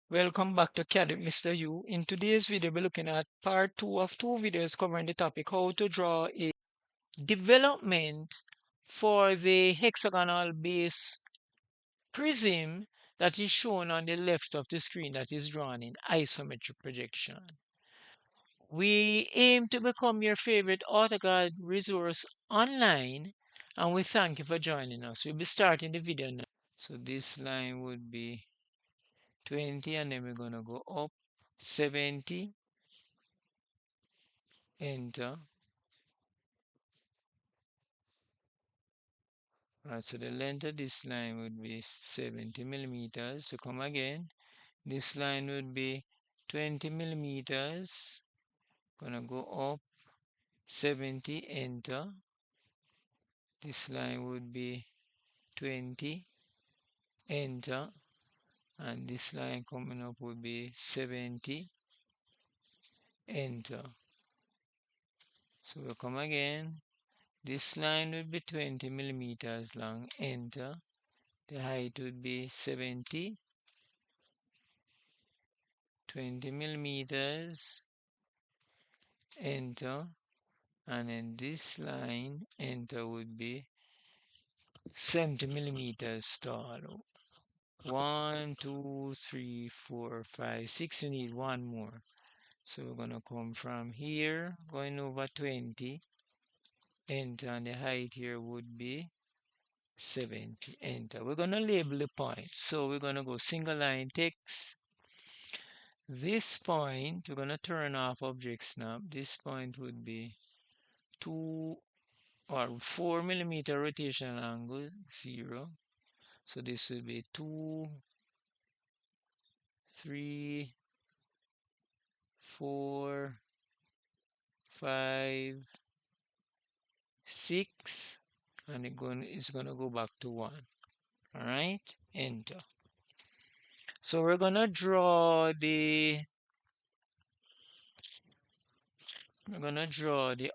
Welcome back to CAD with Mr. Hew. In today's video, we're looking at part 2 of 2 videos covering the topic how to draw a development for the hexagonal base prism that is shown on the left of the screen that is drawn in isometric projection. We aim to become your favorite AutoCAD resource online, and we thank you for joining us. We'll be starting the video now. So this line would be 20, and then we're going to go up 70, enter. Right, so the length of this line would be 70 millimeters. So come again. This line would be 20 millimeters. Gonna go up 70, enter. This line would be 20, enter. And this line coming up would be 70, enter. So we'll come again. This line would be 20 millimeters long, enter. The height would be 70, 20 millimeters, enter. And then this line, enter, would be 70 millimeters tall. 1, 2, 3, 4, 5, 6. We need one more. So we're going to come from here, going over 20, enter, and the height here would be 70, enter. We're going to label the point. So we're going to go single line text. This point, we're going to turn off object snap. This point would be 2 or 4 millimeter rotational angle, 0. So this will be 2, 3, 4, 5, 6, and it's gonna go back to 1. All right, enter. So we're gonna draw the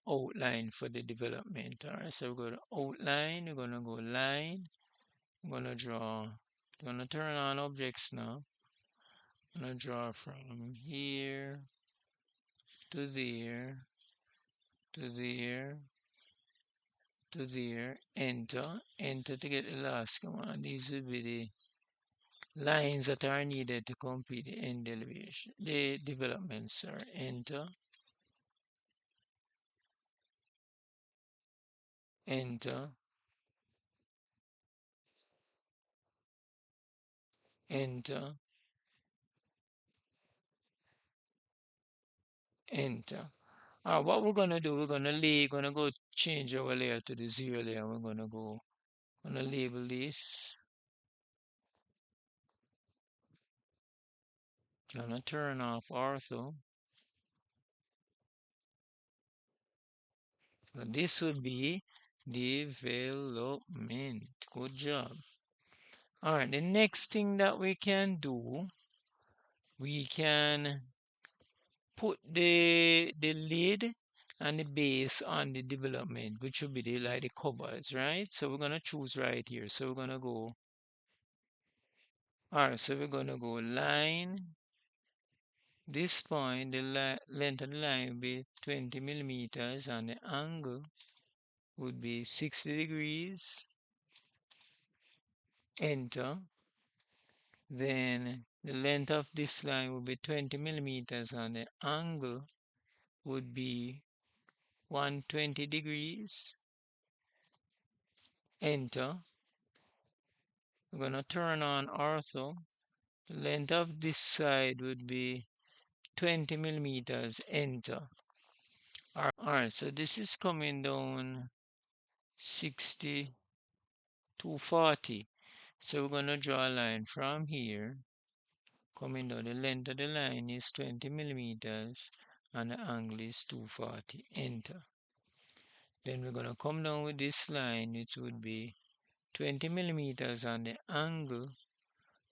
outline for the development. All right, so we're going to outline. We're gonna go line. We're gonna draw. We're gonna turn on objects now. I'm gonna draw from here to there to there to there, enter, enter to get the last command. These will be the lines that are needed to complete the end elevation, the development, sir. Enter, enter, enter, enter. What we're gonna do, we're gonna go change our layer to the 0 layer. We're gonna label this. Gonna turn off ortho. So this would be development. Good job. All right, the next thing that we can do, we can put the lid and the base on the development, which would be like the covers, right? So we're gonna choose right here. So we're gonna go. All right, so we're gonna go line. This point, the length of the line will be 20 millimeters, and the angle would be 60 degrees. Enter. Then the length of this line would be 20 millimeters, and the angle would be 120 degrees. Enter. We're going to turn on ortho. The length of this side would be 20 millimeters. Enter. Alright, so this is coming down 60 to 40. So we're going to draw a line from here. Coming down, the length of the line is 20 millimeters and the angle is 240. Enter. Then we're going to come down with this line. It would be 20 millimeters and the angle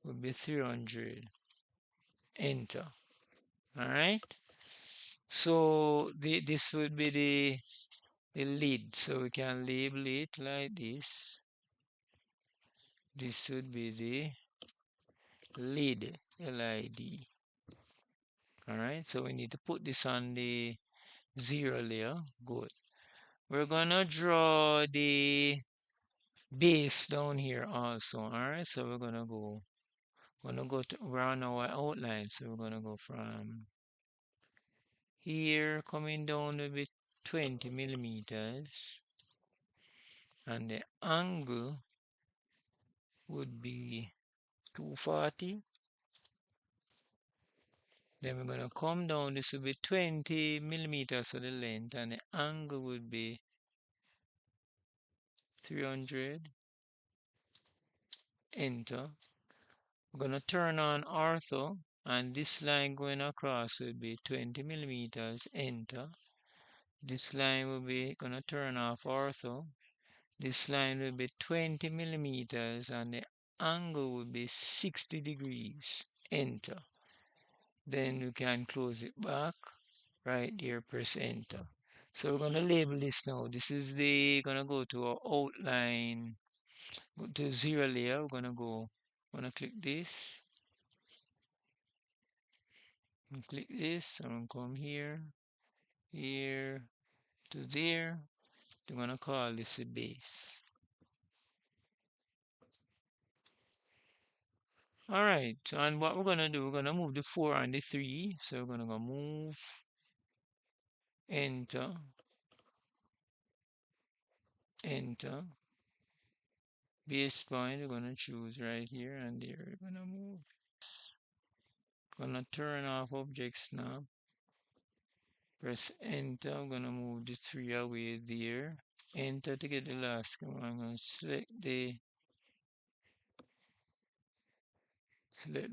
would be 300. Enter. All right. So this would be the lid. So we can label it like this. This would be the lid. LID. Alright, so we need to put this on the 0 layer. Good. We're gonna draw the base down here also. Alright, so we're gonna go we're on our outline, so we're gonna go from here coming down a bit 20 millimeters, and the angle would be 240. Then we're going to come down, this will be 20 millimeters of the length, and the angle would be 300. Enter. We're going to turn on ortho, and this line going across will be 20 millimeters. Enter. This line will be going to turn off ortho. This line will be 20 millimeters, and the angle will be 60 degrees. Enter. Then you can close it back. Right there, press enter. So we're going to label this now. This is going to go to our outline, go to 0 layer. We're going to click this, and click this, and come here, here to there. We're going to call this a base. All right, and what we're going to do, we're going to move the 4 and the 3. So we're going to go move, enter, enter. Base point, we're going to choose right here, and there we're going to move. Gonna turn off object snap. Press enter. I'm gonna move the 3 away there. Enter to get the last command. I'm gonna select the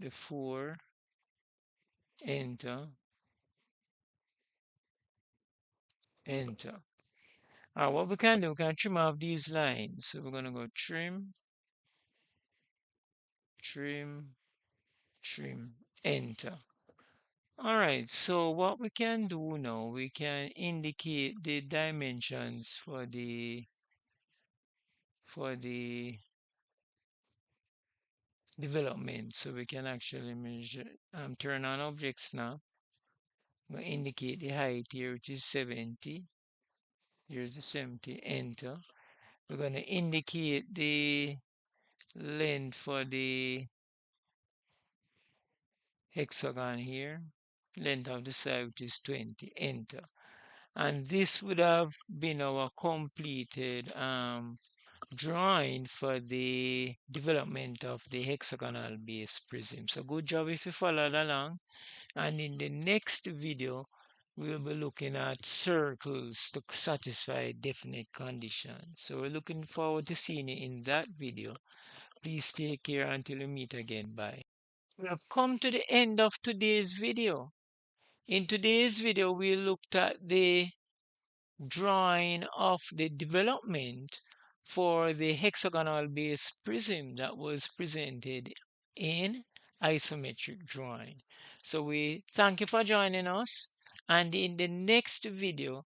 4. Enter. Enter. What we can do, we can trim off these lines. So we're gonna go trim, trim, trim, enter. Alright, so what we can do now, we can indicate the dimensions for the development. So we can actually measure, turn on object snap. We'll indicate the height here, which is 70. Here's the 70, enter. We're going to indicate the length for the hexagon here, length of the side, which is 20, enter. And this would have been our completed drawing for the development of the hexagonal base prism. So good job if you followed along. And in the next video, we'll be looking at circles to satisfy definite conditions. So we're looking forward to seeing you in that video. Please take care until we meet again. Bye. We have come to the end of today's video. In today's video, we looked at the drawing of the development for the hexagonal base prism that was presented in isometric drawing. So we thank you for joining us, and in the next video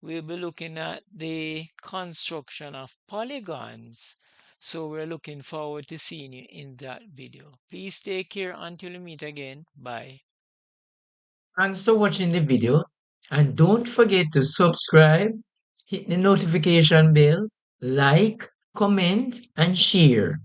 we'll be looking at the construction of polygons. So we're looking forward to seeing you in that video. Please take care until we meet again. Bye. Thanks for watching the video, and don't forget to subscribe, hit the notification bell, like, comment, and share.